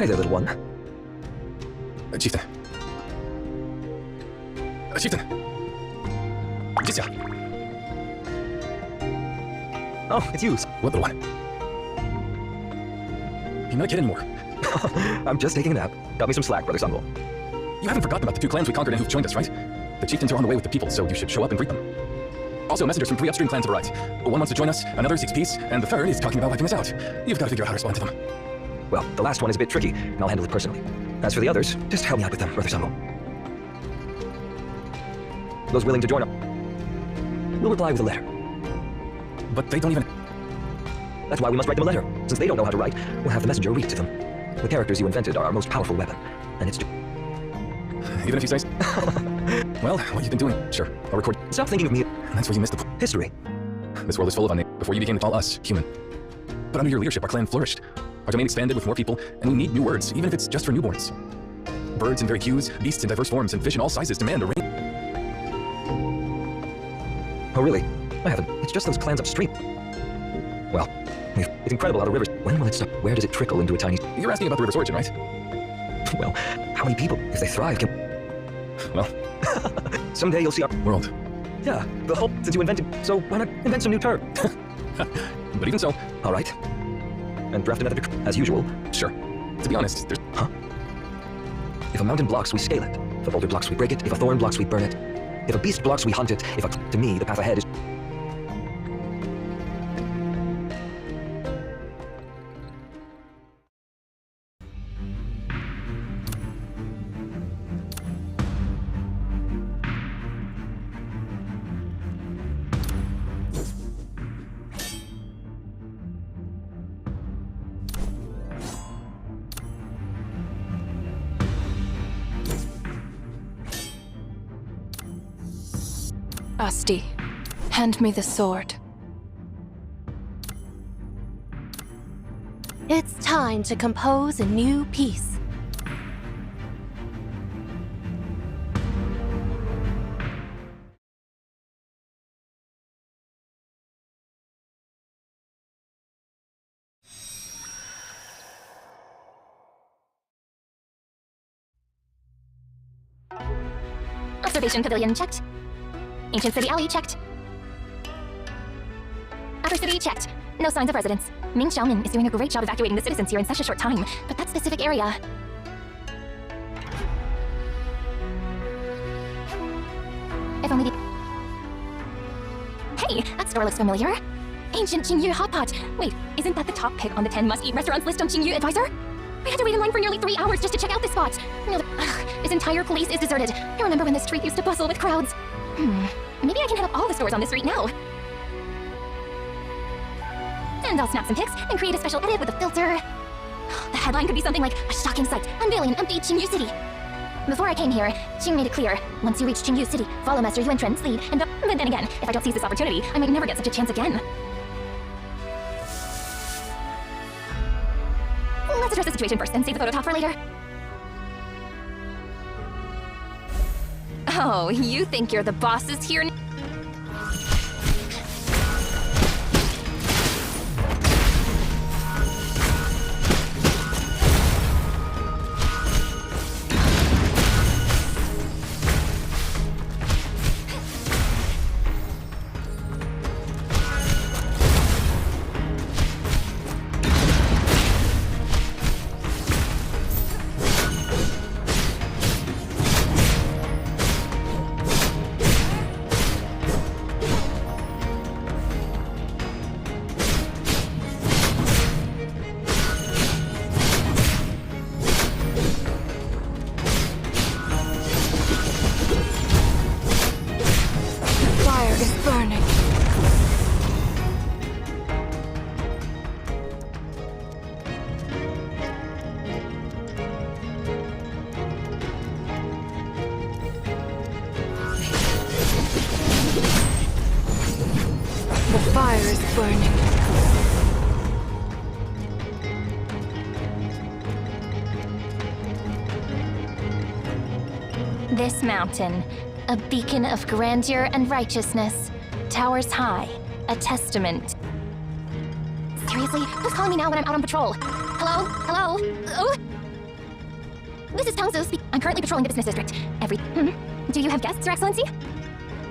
Hey there, little one. Chieftain. Chieftain! Jisya! Oh, it's you. What, little one? You're not a kid anymore. I'm just taking a nap. Got me some slack, Brother Sunwell. You haven't forgotten about the 2 clans we conquered and who've joined us, right? The chieftains are on the way with the people, so you should show up and greet them. Also, messengers from 3 upstream clans have arrived. One wants to join us, another seeks peace, and the third is talking about wiping us out. You've got to figure out how to respond to them. Well, the last one is a bit tricky, and I'll handle it personally. As for the others, just help me out with them, Brother Sunwell. Those willing to join up will reply with a letter. But they don't even... That's why we must write them a letter. Since they don't know how to write, we'll have the messenger read to them. The characters you invented are our most powerful weapon, and it's... Even if you say so. Well, what you've been doing, sure, I'll record. Stop thinking of me. That's where you missed the... History. This world is full of unnamed before you became to call us human. But under your leadership, our clan flourished. Our domain expanded with more people, and we need new words, even if it's just for newborns. Birds in varied hues, beasts in diverse forms, and fish in all sizes demand a range. Oh, really? I haven't. It's just those clans upstream. Well, it's incredible how the rivers... When will it stop? Where does it trickle into a tiny... You're asking about the river's origin, right? Well, how many people, if they thrive, can... Well... Someday you'll see our... World. Yeah, the whole... Since you invented... So why not invent some new term? But even so... All right. And draft another decree, as usual. Sure. To be honest, there's... Huh? If a mountain blocks, we scale it. If a boulder blocks, we break it. If a thorn blocks, we burn it. If a beast blocks, we hunt it. If a... To me, the path ahead is... Asti, hand me the sword. It's time to compose a new piece. Observation Pavilion checked. Ancient City Alley checked. Upper City checked. No signs of residents. Ming Xiaomin is doing a great job evacuating the citizens here in such a short time, but that specific area... If only the... Hey, that store looks familiar. Ancient Qingyu Hot Pot. Wait, isn't that the top pick on the 10 must-eat restaurants list on Qingyu Advisor? I had to wait in line for nearly 3 hours just to check out this spot. Now this entire place is deserted. I remember when this street used to bustle with crowds. Maybe I can hit up all the stores on this street now. And I'll snap some pics and create a special edit with a filter. The headline could be something like, "A shocking sight, unveiling an empty Qingyu City." Before I came here, Qing made it clear, once you reach Qingyu City, follow Master Yuan Tren's lead, and... But then again, if I don't seize this opportunity, I might never get such a chance again. Let's address the situation first and save the photo top for later. Oh, you think you're the bosses here? Fire is burning. This mountain, a beacon of grandeur and righteousness, towers high, a testament. Seriously? Who's calling me now when I'm out on patrol? Hello? Hello? Oh? This is Tangzo speak. I'm currently patrolling the business district. Do you have guests, Your Excellency?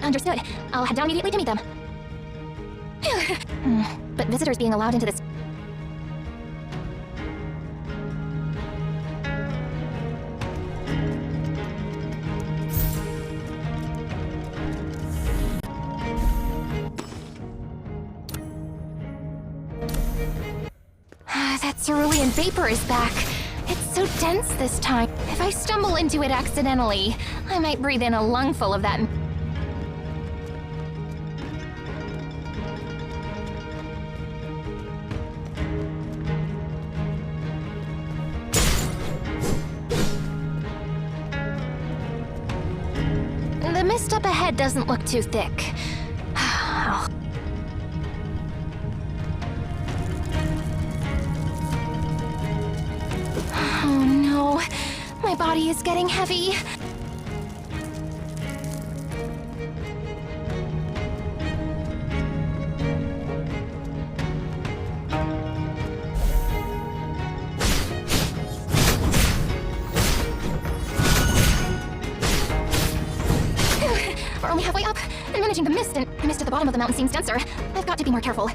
Understood. I'll head down immediately to meet them. But visitors being allowed into this... That cerulean vapor is back. It's so dense this time. If I stumble into it accidentally, I might breathe in a lungful of that. The mist up ahead doesn't look too thick. Oh no, my body is getting heavy. We're only halfway up, and managing the mist at the bottom of the mountain seems denser. I've got to be more careful.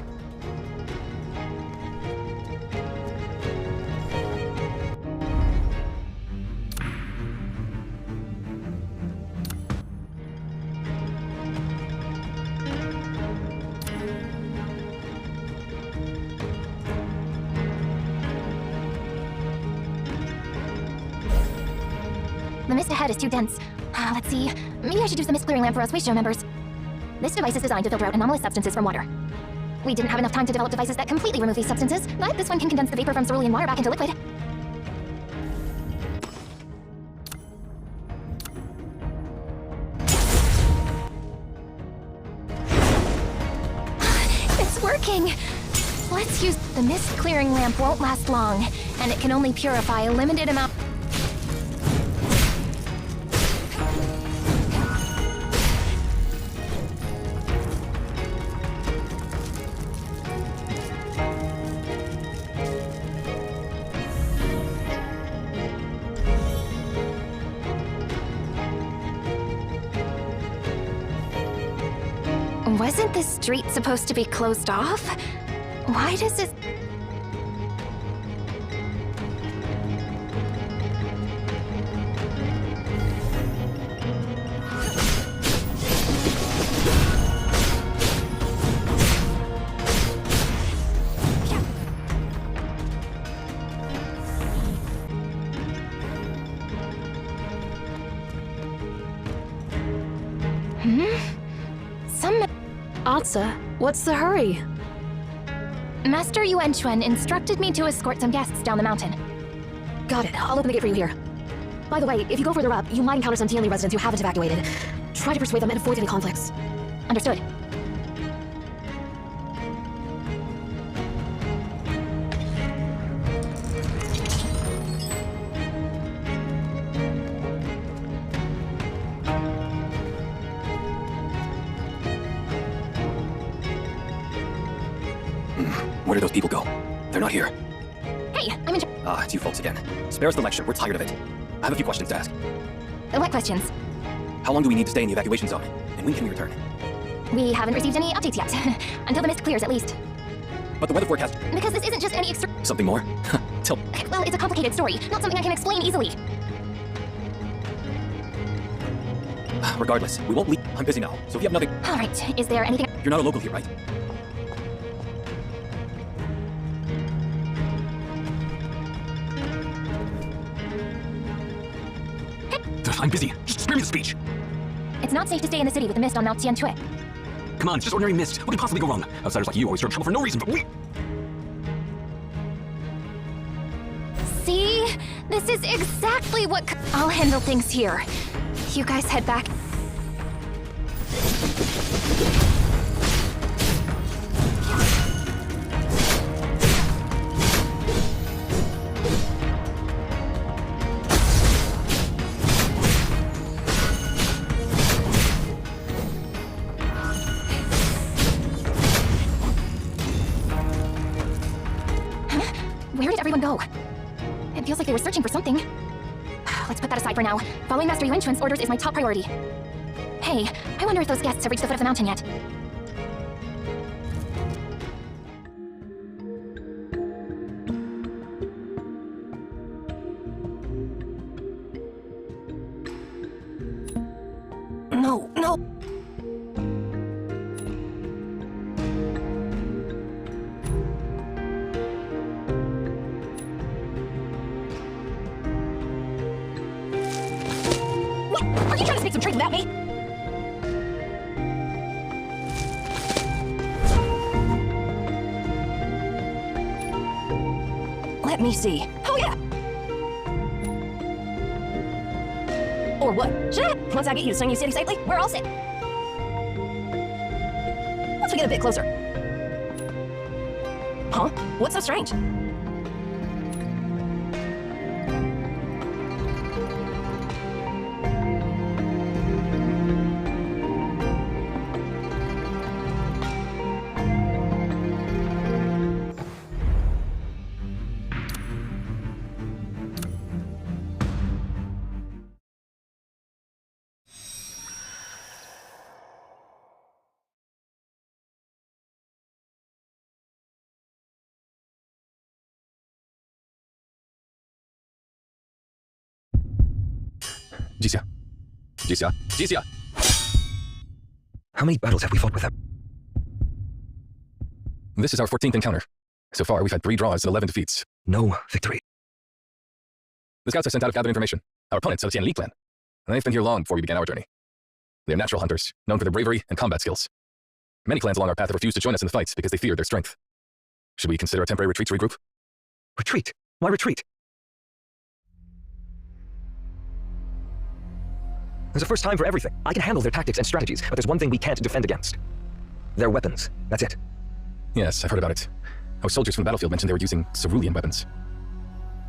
The mist ahead is too dense. Let's see. Maybe I should use the mist clearing lamp for us Waste members. This device is designed to filter out anomalous substances from water. We didn't have enough time to develop devices that completely remove these substances, but this one can condense the vapor from cerulean water back into liquid. It's working! Let's use... The mist clearing lamp won't last long, and it can only purify a limited amount... Wasn't this street supposed to be closed off? Why does it... Atsa, what's the hurry? Master Yuan Chuan instructed me to escort some guests down the mountain. Got it. I'll open the gate for you here. By the way, if you go further up, you might encounter some Tianli residents who haven't evacuated. Try to persuade them and avoid any conflicts. Understood. Where did those people go? They're not here. Hey, I'm in... Ah, it's you folks again. Spare us the lecture. We're tired of it. I have a few questions to ask. What questions? How long do we need to stay in the evacuation zone? And when can we return? We haven't received any updates yet. Until the mist clears, at least. But the weather forecast... Because this isn't just any Something more? Tell... Well, it's a complicated story, not something I can explain easily. Regardless, we won't leave. I'm busy now, so if you have nothing... All right, is there anything... You're not a local here, right? I'm busy. Just spare me the speech. It's not safe to stay in the city with the mist on Mount Tianque. Come on, it's just ordinary mist. What could possibly go wrong? Outsiders like you always stir up trouble for no reason, but we... See? This is exactly what... I'll handle things here. You guys head back. Where did everyone go? It feels like they were searching for something. Let's put that aside for now. Following Master Yuanchuan's orders is my top priority. Hey, I wonder if those guests have reached the foot of the mountain yet. No, no. What? Are you trying to sneak some tricks without me? Let me see. Oh yeah! Or what? Should I? Once I get you to Sung City safely, we're all set. Once we get a bit closer. Huh? What's so strange? Jixia. Jixia. Jixia! How many battles have we fought with them? This is our 14th encounter. So far, we've had 3 draws and 11 defeats. No victory. The scouts are sent out have gathered information. Our opponents are the Tianli clan. And they've been here long before we began our journey. They are natural hunters, known for their bravery and combat skills. Many clans along our path have refused to join us in the fights because they fear their strength. Should we consider a temporary retreat to regroup? Retreat? Why retreat? There's a first time for everything. I can handle their tactics and strategies, but there's one thing we can't defend against. Their weapons. That's it. Yes, I've heard about it. Our soldiers from the battlefield mentioned they were using cerulean weapons.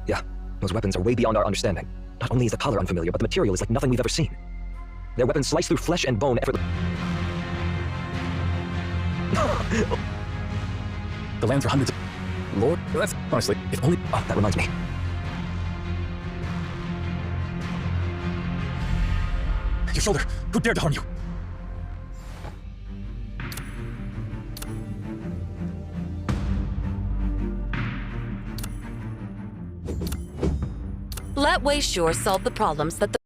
Yeah, those weapons are way beyond our understanding. Not only is the color unfamiliar, but the material is like nothing we've ever seen. Their weapons slice through flesh and bone effortlessly. The lands are hundreds of... Lord, That's... Honestly, if only... oh, that reminds me. Your shoulder! Who dared to harm you? Let Wei Sure solve the problems that the...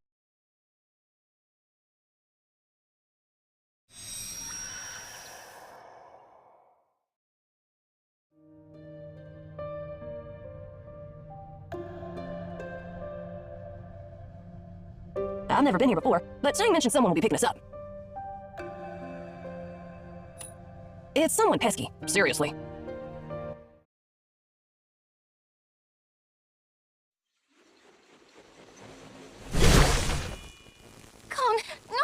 I've never been here before, but Sang mentioned someone will be picking us up. It's someone pesky, seriously. Kong, no!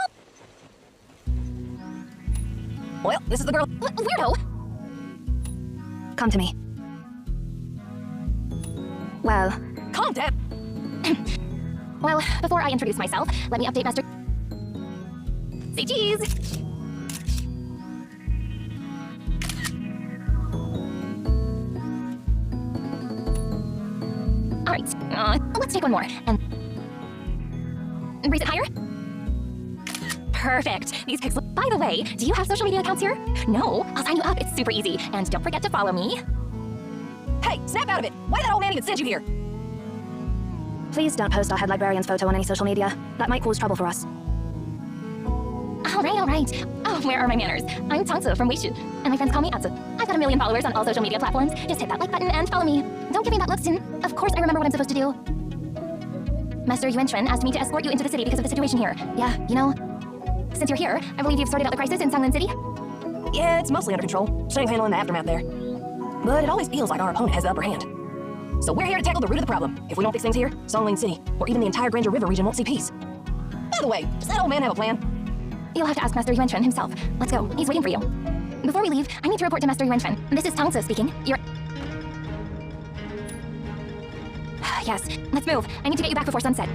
Well, this is the girl. Weirdo! Come to me. Well, Calm down. Well, before I introduce myself, let me update Master... Say cheese! Alright, let's take one more, and... raise it higher? Perfect! These pics look... By the way, do you have social media accounts here? No? I'll sign you up, it's super easy. And don't forget to follow me. Hey, snap out of it. Why did that old man even send you here? please don't post our head librarian's photo on any social media. That might cause trouble for us. All right. Oh, where are my manners? I'm Tangsu from Weishu, and my friends call me Atsu. I've got 1 million followers on all social media platforms. Just hit that like button and follow me. Don't give me that look, Sin. Of course I remember what I'm supposed to do. Master Yuanchuan asked me to escort you into the city because of the situation here. Yeah, you know, since you're here, I believe you've sorted out the crisis in Sanglin City. Yeah, it's mostly under control. Shang handling the aftermath there. But it always feels like our opponent has the upper hand. So we're here to tackle the root of the problem. If we don't fix things here, Songlin City, or even the entire Granger River region won't see peace. By the way, does that old man have a plan? You'll have to ask Master Yuanchuan himself. Let's go. He's waiting for you. Before we leave, I need to report to Master Yuanchuan. This is Tangsu speaking. You're... Yes, let's move. I need to get you back before sunset.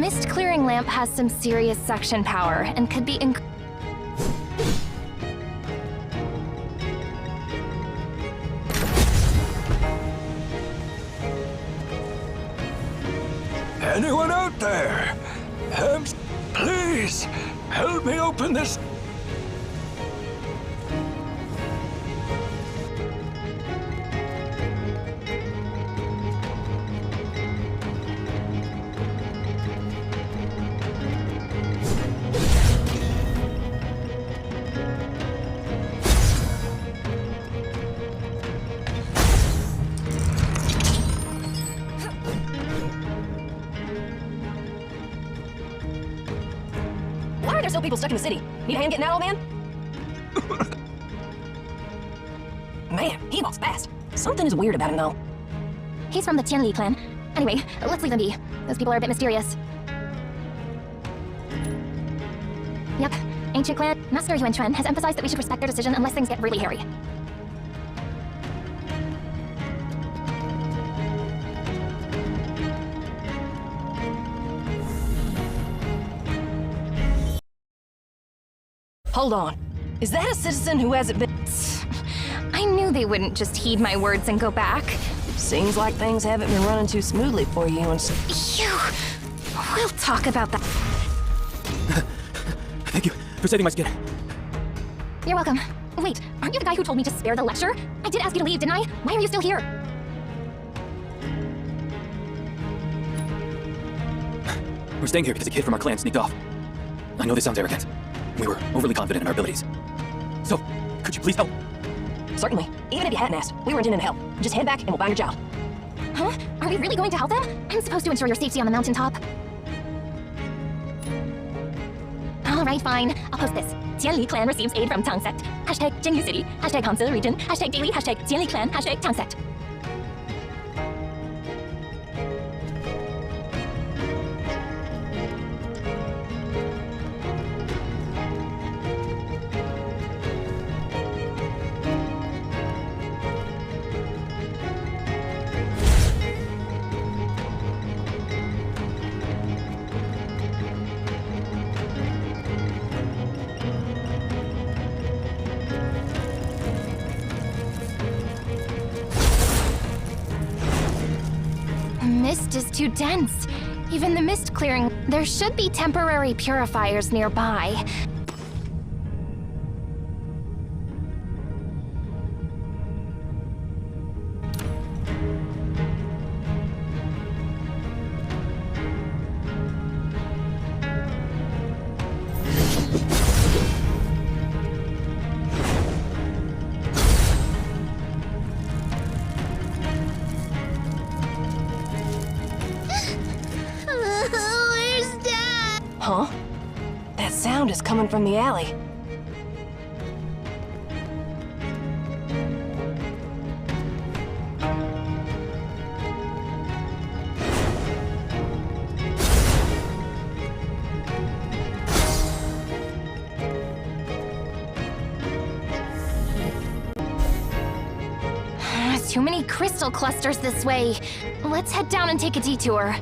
mist clearing lamp has some serious suction power and could be Anyone out there? Please, help me open this. Why are there still people stuck in the city? Need a hand getting out, old man? Man, he walks fast. Something is weird about him, though. He's from the Tianli clan. Anyway, let's leave them be. Those people are a bit mysterious. Yep. Ancient clan Master Yuan Chuan has emphasized that we should respect their decision unless things get really hairy. Hold on. Is that a citizen who hasn't been... I knew they wouldn't just heed my words and go back. Seems like things haven't been running too smoothly for you and... Phew. We'll talk about that. Thank you for saving my skin. You're welcome. Wait, aren't you the guy who told me to spare the lecture? I did ask you to leave, didn't I? Why are you still here? We're staying here because a kid from our clan sneaked off. I know this sounds arrogant. We were overly confident in our abilities. So, could you please help? Certainly. Even if you hadn't asked, we were intending to help. Just head back and we'll find your child. Huh? Are we really going to help them? I'm supposed to ensure your safety on the mountaintop. Alright, fine. I'll post this. Tianli clan receives aid from Tang sect. Hashtag Jingyu City. Hashtag Hangzhou region. Hashtag daily. Hashtag Tianli clan. Hashtag Tang sect. Mist is too dense. Even the mist clearing, there should be temporary purifiers nearby. Huh? That sound is coming from the alley. Too many crystal clusters this way. Let's head down and take a detour.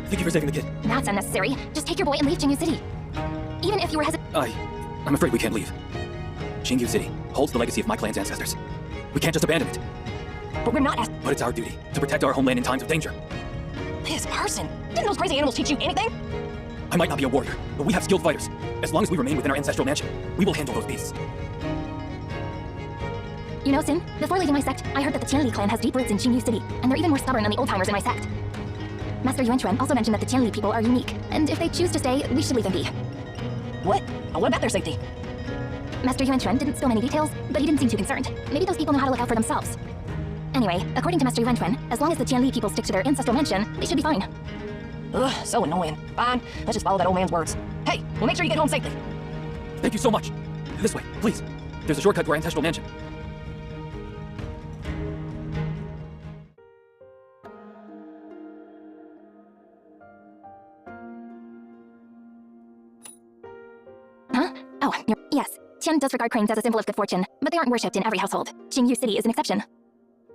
Thank you for saving the kid. That's unnecessary. Just take your boy and leave Jingyu City. Even if you were hesitant. I'm afraid we can't leave. Jingyu City holds the legacy of my clan's ancestors. We can't just abandon it. But we're not But it's our duty to protect our homeland in times of danger. This person. Didn't those crazy animals teach you anything? I might not be a warrior, but we have skilled fighters. As long as we remain within our ancestral mansion, we will handle those beasts. You know, Sin, before leaving my sect, I heard that the Tianli clan has deep roots in Qingyu City, and they're even more stubborn than the old-timers in my sect. Master Yuan also mentioned that the Tianli people are unique, and if they choose to stay, we should leave them be. What? What about their safety? Master Yuan didn't spill many details, but he didn't seem too concerned. Maybe those people know how to look out for themselves. Anyway, according to Master Yuan, as long as the Tianli people stick to their ancestral mansion, they should be fine. Ugh, so annoying. Fine, let's just follow that old man's words. Hey, we'll make sure you get home safely. Thank you so much. This way, please. There's a shortcut to our ancestral mansion. Huh? Oh, yes. Tian does regard cranes as a symbol of good fortune, but they aren't worshipped in every household. Qingyu City is an exception.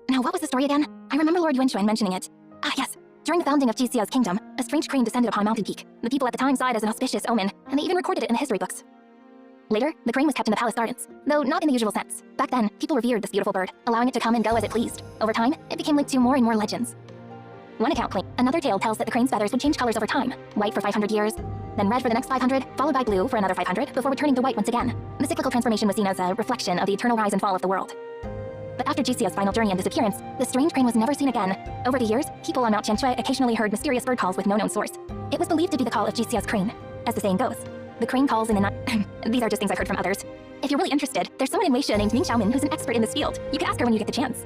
Now, what was the story again? I remember Lord Yuan mentioning it. Ah, yes. During the founding of Jixia's kingdom, a strange crane descended upon a mountain peak. The people at the time saw it as an auspicious omen, and they even recorded it in the history books. Later, the crane was kept in the palace gardens, though not in the usual sense. Back then, people revered this beautiful bird, allowing it to come and go as it pleased. Over time, it became linked to more and more legends. One account claims, another tale tells that the crane's feathers would change colors over time, white for 500 years, then red for the next 500, followed by blue for another 500, before returning to white once again. The cyclical transformation was seen as a reflection of the eternal rise and fall of the world. But after Jixia's final journey and disappearance, the strange crane was never seen again. Over the years, people on Mount Qianshui occasionally heard mysterious bird calls with no known source. It was believed to be the call of Jixia's crane. As the saying goes, the crane calls in the night. These are just things I've heard from others. If you're really interested, there's someone in Weixia named Ning Xiaomin who's an expert in this field. You can ask her when you get the chance.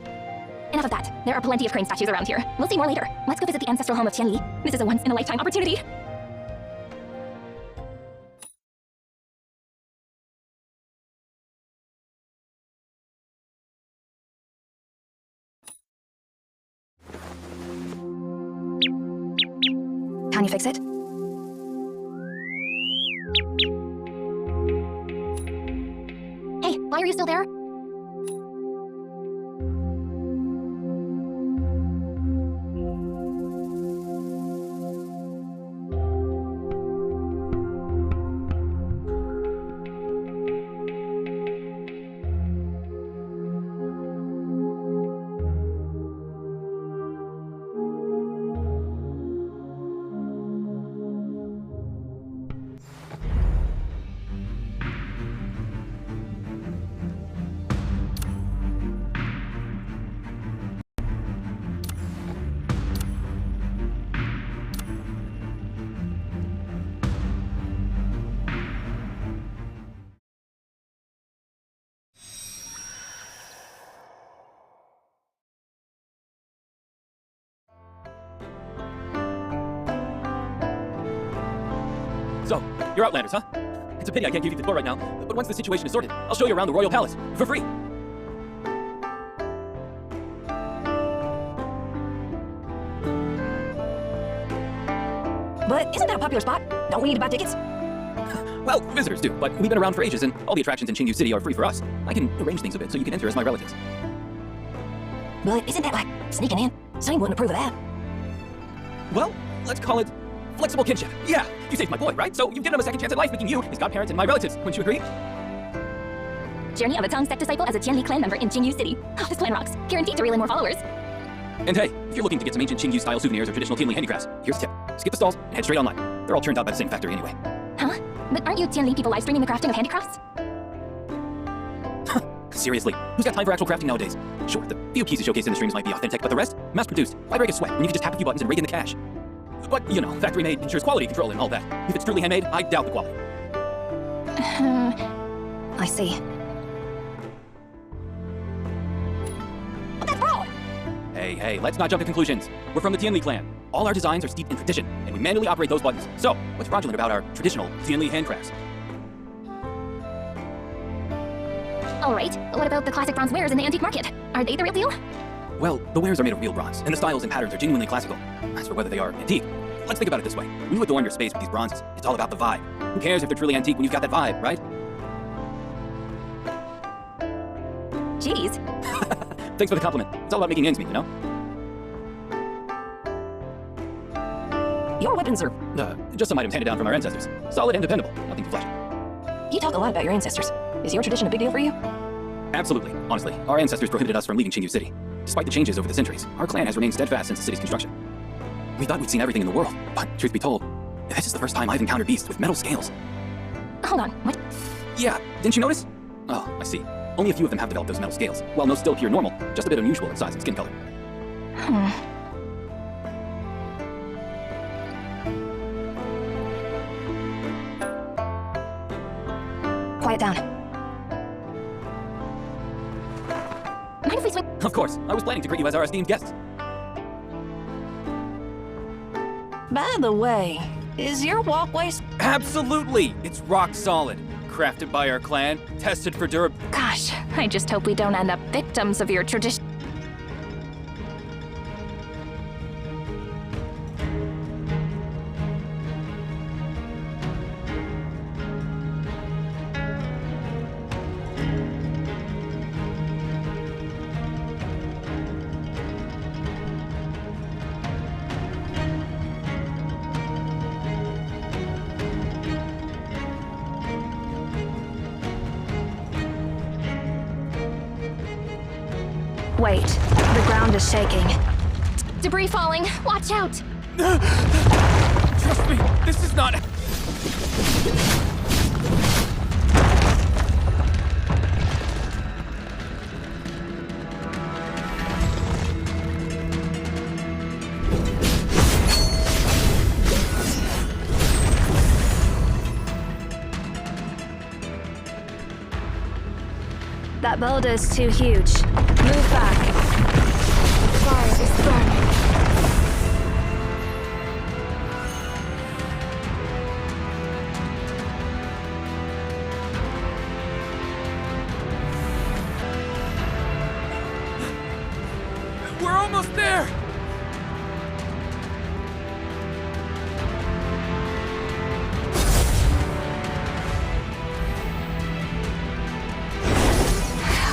Enough of that. There are plenty of crane statues around here. We'll see more later. Let's go visit the ancestral home of Tianli. This is a once-in-a-lifetime opportunity. Can you fix it? Hey, why are you still there? So, you're Outlanders, huh? It's a pity I can't give you the tour right now, but once the situation is sorted, I'll show you around the Royal Palace, for free. But isn't that a popular spot? Don't we need to buy tickets? Well, visitors do, but we've been around for ages, and all the attractions in Qingyu City are free for us. I can arrange things a bit so you can enter as my relatives. But isn't that like sneaking in? Sane wouldn't approve of that. Well, let's call it flexible kinship. Yeah, you saved my boy, right? So you've given him a second chance at life, making you his godparents and my relatives. Wouldn't you agree? Journey of a Tong sect disciple as a Tianli clan member in Qingyu City. Oh, this plan rocks. Guaranteed to reel in more followers. And hey, if you're looking to get some ancient Qingyu-style souvenirs or traditional Tianli handicrafts, here's a tip. Skip the stalls and head straight online. They're all turned out by the same factory anyway. Huh? But aren't you Tianli people live streaming the crafting of handicrafts? Seriously, who's got time for actual crafting nowadays? Sure, the few pieces showcased in the streams might be authentic, but the rest, mass-produced. Why break a sweat when you can just tap a few buttons and rake in the cash? But, you know, factory-made ensures quality control and all that. If it's truly handmade, I doubt the quality. I see. But that's fraud! Hey, let's not jump to conclusions. We're from the Tianli clan. All our designs are steeped in tradition, and we manually operate those buttons. So, what's fraudulent about our traditional Tianli handcrafts? Alright, what about the classic bronze wares in the antique market? Are they the real deal? Well, the wares are made of real bronze, and the styles and patterns are genuinely classical. As for whether they are antique, let's think about it this way. When you adorn your space with these bronzes, it's all about the vibe. Who cares if they're truly antique when you've got that vibe, right? Jeez. Thanks for the compliment. It's all about making ends meet, you know? Your weapons are... Just some items handed down from our ancestors. Solid and dependable, nothing too flashy. You talk a lot about your ancestors. Is your tradition a big deal for you? Absolutely. Honestly, our ancestors prohibited us from leaving Qingyu City. Despite the changes over the centuries, our clan has remained steadfast since the city's construction. We thought we'd seen everything in the world, but truth be told, this is the first time I've encountered beasts with metal scales. Hold on, what? Yeah, didn't you notice? Oh, I see. Only a few of them have developed those metal scales, while most still appear normal, just a bit unusual in size and skin color. Quiet down. Mind if we swing? Of course, I was planning to greet you as our esteemed guests. By the way, is your walkway... Absolutely! It's rock solid. Crafted by our clan, tested for durability. Gosh, I just hope we don't end up victims of your tradition. Wait, the ground is shaking. Debris falling. Watch out. Trust me, this is not... That boulder is too huge. Move back. Fire is burning. We're almost there!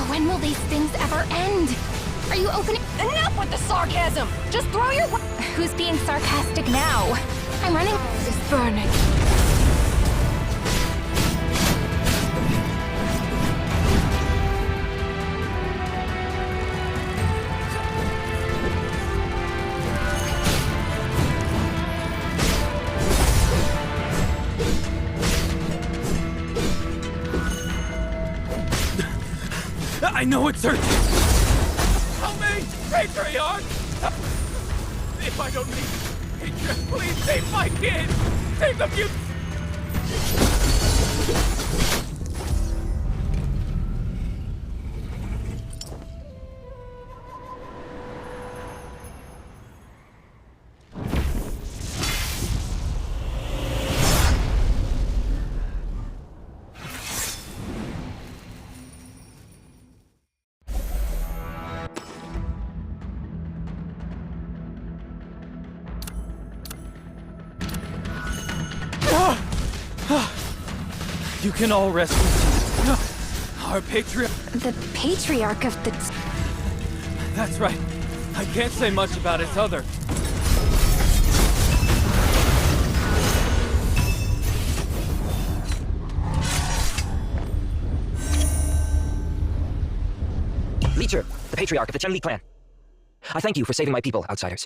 When will these things ever end? Are you opening? Enough with the sarcasm! Just throw your... Who's being sarcastic now? I'm running. It's burning. I know it's urgent! Help me! Patriarch! If I don't leave, Patriarch, please save my kid! Save the future! You can all rest. Our patriarch. The patriarch of the... That's right. I can't say much about his other. Leecher, the patriarch of the Chen Li clan. I thank you for saving my people, outsiders.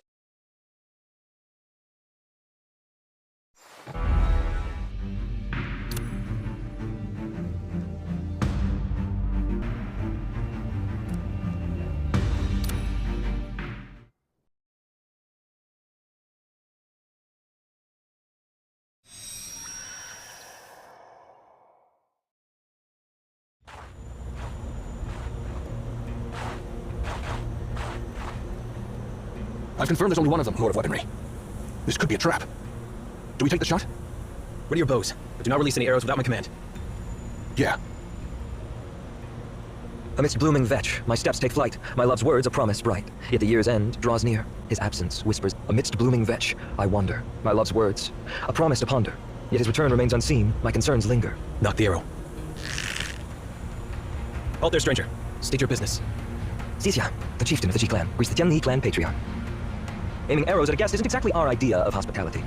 I've confirmed there's only one of them, Lord of Weaponry. This could be a trap. Do we take the shot? Ready your bows, but do not release any arrows without my command. Yeah. Amidst blooming vetch, my steps take flight. My love's words a promise bright. Yet the year's end draws near. His absence whispers. Amidst blooming vetch, I wander. My love's words, a promise to ponder. Yet his return remains unseen. My concerns linger. Knock the arrow. Halt there, stranger. State your business. Xixia, the chieftain of the Ji clan, greets the Chen Li clan patriarch. Aiming arrows at a guest isn't exactly our idea of hospitality.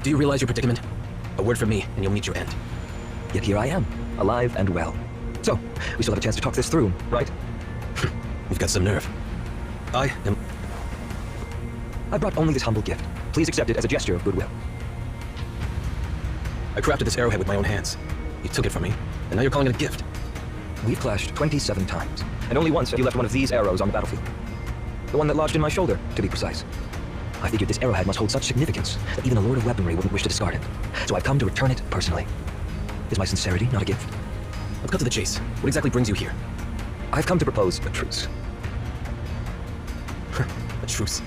Do you realize your predicament? A word from me, and you'll meet your end. Yet here I am, alive and well. So, we still have a chance to talk this through, right? You've got some nerve. I brought only this humble gift. Please accept it as a gesture of goodwill. I crafted this arrowhead with my own hands. You took it from me, and now you're calling it a gift. We've clashed 27 times, and only once have you left one of these arrows on the battlefield. The one that lodged in my shoulder, to be precise. I figured this arrowhead must hold such significance that even a lord of weaponry wouldn't wish to discard it. So I've come to return it personally. Is my sincerity not a gift? Let's cut to the chase. What exactly brings you here? I've come to propose a truce. A truce.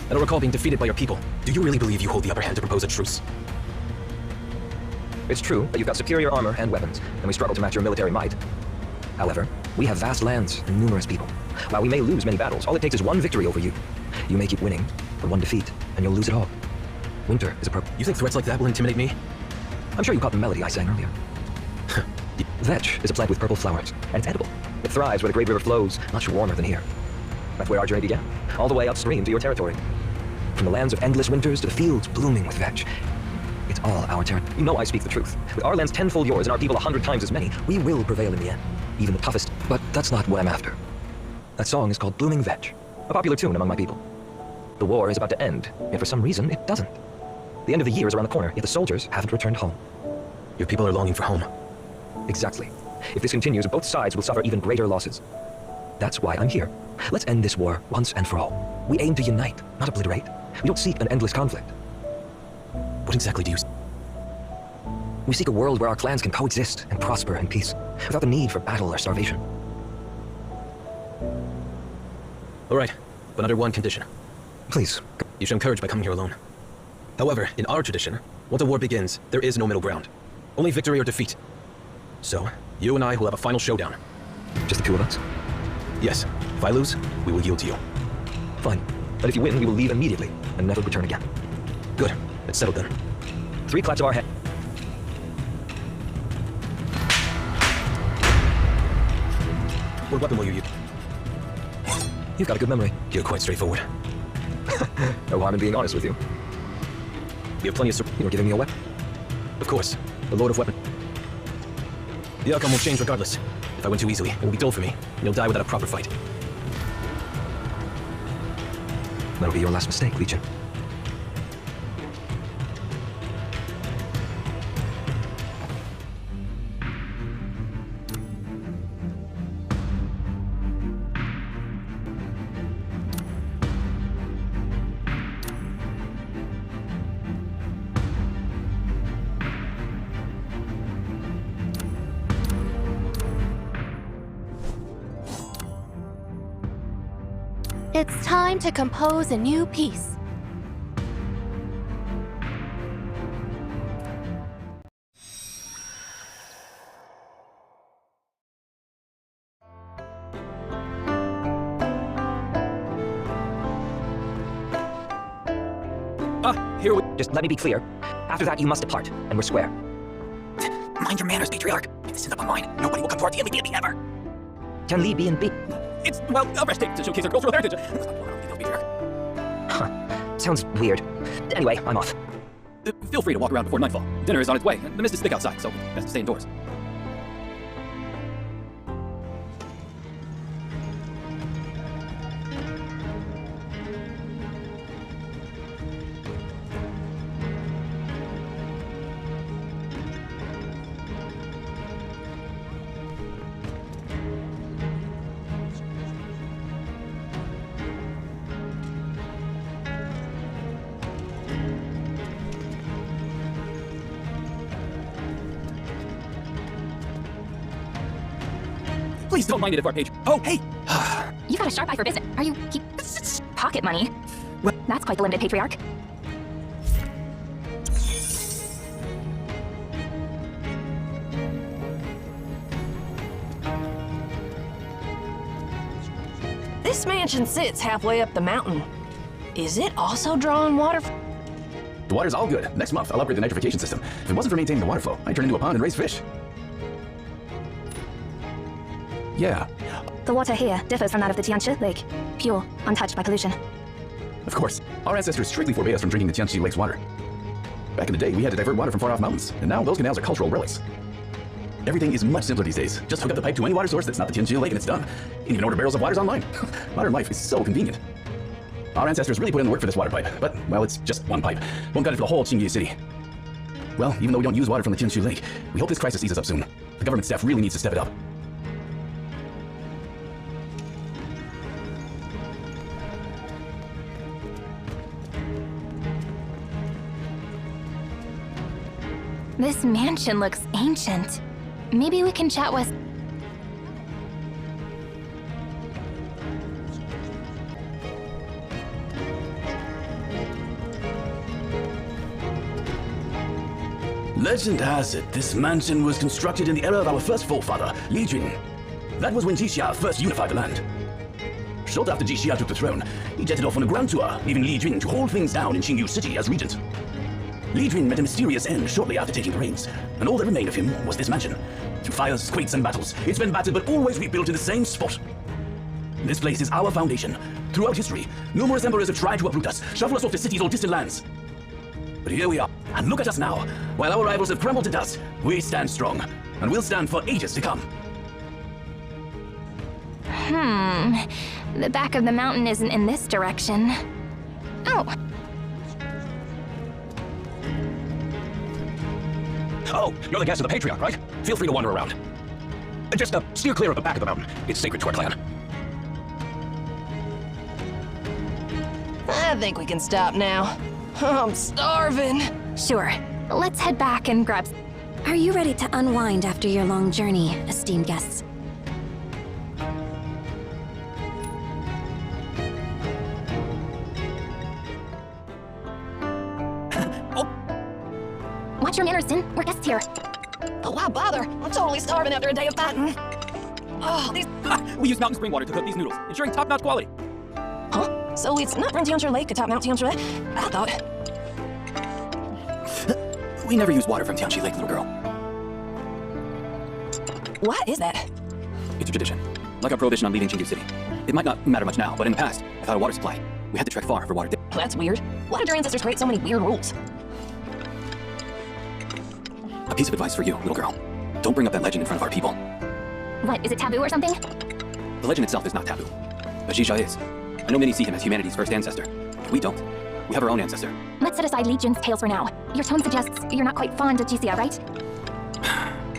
I don't recall being defeated by your people. Do you really believe you hold the upper hand to propose a truce? It's true that you've got superior armor and weapons, and we struggle to match your military might. However, we have vast lands and numerous people. While we may lose many battles, all it takes is one victory over you. You may keep winning, but one defeat, and you'll lose it all. Winter is appropriate. You think threats like that will intimidate me? I'm sure you caught the melody I sang earlier. Vetch is a plant with purple flowers, and it's edible. It thrives where the great river flows, much warmer than here. That's where our journey began, all the way upstream to your territory. From the lands of endless winters to the fields blooming with vetch. It's all our territory. You know I speak the truth. With our lands tenfold yours and our people 100 times as many, we will prevail in the end. Even the toughest. But that's not what I'm after. That song is called Blooming Vetch, a popular tune among my people. The war is about to end, yet for some reason it doesn't. The end of the year is around the corner, yet the soldiers haven't returned home. Your people are longing for home. Exactly. If this continues, both sides will suffer even greater losses. That's why I'm here. Let's end this war once and for all. We aim to unite, not obliterate. We don't seek an endless conflict. What exactly do you... We seek a world where our clans can coexist and prosper in peace, without the need for battle or starvation. All right, but under one condition. Please. You show courage by coming here alone. However, in our tradition, once a war begins, there is no middle ground. Only victory or defeat. So, you and I will have a final showdown. Just the two of us? Yes. If I lose, we will yield to you. Fine. But if you win, we will leave immediately and never return again. Good. It's settled then. 3 claps of our head. What weapon will you use? You've got a good memory. You're quite straightforward. No harm in being honest with you. You have plenty of... You were giving me a weapon? Of course. The Lord of Weapon. The outcome will change regardless. If I win too easily, it will be dull for me, and you'll die without a proper fight. That'll be your last mistake, Legion. It's time to compose a new piece. Here we... Just let me be clear. After that, you must depart, and we're square. Mind your manners, Patriarch. If this is up on mine, nobody will come to our TLB ever. Can Lee be and be? It's, well, a rest day to showcase our cultural heritage. Huh. Sounds weird. Anyway, I'm off. Feel free to walk around before nightfall. Dinner is on its way. The mist is thick outside, so best to stay indoors. Please don't mind it if our page... Oh, hey! You've got a sharp eye for business. Are you keep pocket money? Well, that's quite the limited, Patriarch. This mansion sits halfway up the mountain. Is it also drawing water? The water's all good. Next month, I'll upgrade the nitrification system. If it wasn't for maintaining the water flow, I'd turn into a pond and raise fish. Yeah. The water here differs from that of the Tianchi Lake. Pure, untouched by pollution. Of course. Our ancestors strictly forbade us from drinking the Tianchi Lake's water. Back in the day, we had to divert water from far-off mountains, and now those canals are cultural relics. Everything is much simpler these days. Just hook up the pipe to any water source that's not the Tianchi Lake and it's done. You can even order barrels of waters online. Modern life is so convenient. Our ancestors really put in the work for this water pipe, but, well, it's just one pipe. Won't cut it for the whole Qingye city. Well, even though we don't use water from the Tianchi Lake, we hope this crisis eases up soon. The government staff really needs to step it up. This mansion looks ancient. Maybe we can chat with... Legend has it, this mansion was constructed in the era of our first forefather, Li Jun. That was when Jixia first unified the land. Short after Jixia took the throne, he jetted off on a grand tour, leaving Li Jun to hold things down in Qingyu City as regent. Li Jun met a mysterious end shortly after taking the reins, and all that remained of him was this mansion. Through fires, quakes, and battles, it's been battered but always rebuilt in the same spot. This place is our foundation. Throughout history, numerous emperors have tried to uproot us, shuffle us off to cities or distant lands. But here we are, and look at us now. While our rivals have crumbled to dust, we stand strong, and we'll stand for ages to come. The back of the mountain isn't in this direction. Oh. Oh, you're the guest of the Patriarch, right? Feel free to wander around. Just steer clear of the back of the mountain. It's sacred to our clan. I think we can stop now. I'm starving. Sure. Let's head back and grab... Are you ready to unwind after your long journey, esteemed guests? Watch your manners, Sin. We're guests here. Oh, why bother? I'm totally starving after a day of fighting. Oh, these... We use mountain spring water to cook these noodles, ensuring top-notch quality. Huh? So it's not from Tianzhi Lake atop Mount Tianzhi? I thought... We never use water from Tianqi Lake, little girl. What is that? It's a tradition. Like our prohibition on leaving Qingyu City. It might not matter much now, but in the past, without a water supply, we had to trek far for water. That's weird. Why did your ancestors create so many weird rules? A piece of advice for you, little girl. Don't bring up that legend in front of our people. What, is it taboo or something? The legend itself is not taboo, but Jixia is. I know many see him as humanity's first ancestor. We don't. We have our own ancestor. Let's set aside Li Jun's tales for now. Your tone suggests you're not quite fond of Jixia, right?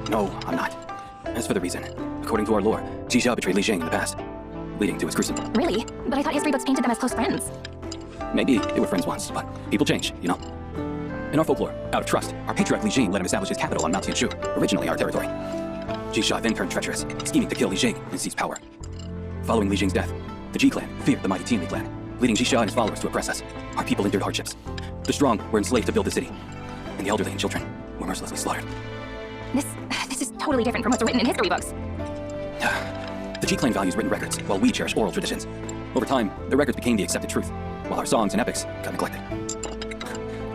No, I'm not. As for the reason, according to our lore, Jixia betrayed Li Jing in the past, leading to his crucible. Really? But I thought history books painted them as close friends. Maybe they were friends once, but people change, you know? In our folklore, out of trust, our patriarch Li Jing let him establish his capital on Mount Tianshu, originally our territory. Jixia then turned treacherous, scheming to kill Li Jing and seize power. Following Li Jing's death, the Ji clan feared the mighty Tianli clan, leading Jixia and his followers to oppress us. Our people endured hardships. The strong were enslaved to build the city, and the elderly and children were mercilessly slaughtered. This is totally different from what's written in history books. The Ji clan values written records, while we cherish oral traditions. Over time, the records became the accepted truth, while our songs and epics got neglected.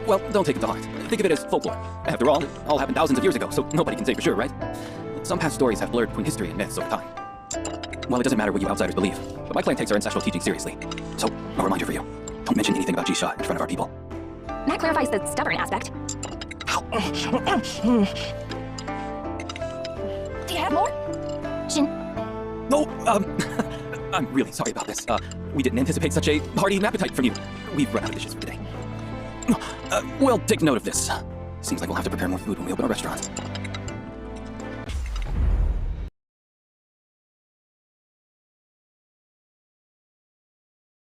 Well, don't take it to heart. Think of it as folklore. After all, it all happened thousands of years ago, so nobody can say for sure, right? Some past stories have blurred between history and myths over time. Well, it doesn't matter what you outsiders believe, but my clan takes our ancestral teaching seriously. So, a reminder for you. Don't mention anything about Jixia in front of our people. That clarifies the stubborn aspect. Do you have more? Jin, No, I'm really sorry about this. We didn't anticipate such a hearty appetite from you. We've run out of dishes for today. Well, take note of this. Seems like we'll have to prepare more food when we open our restaurant.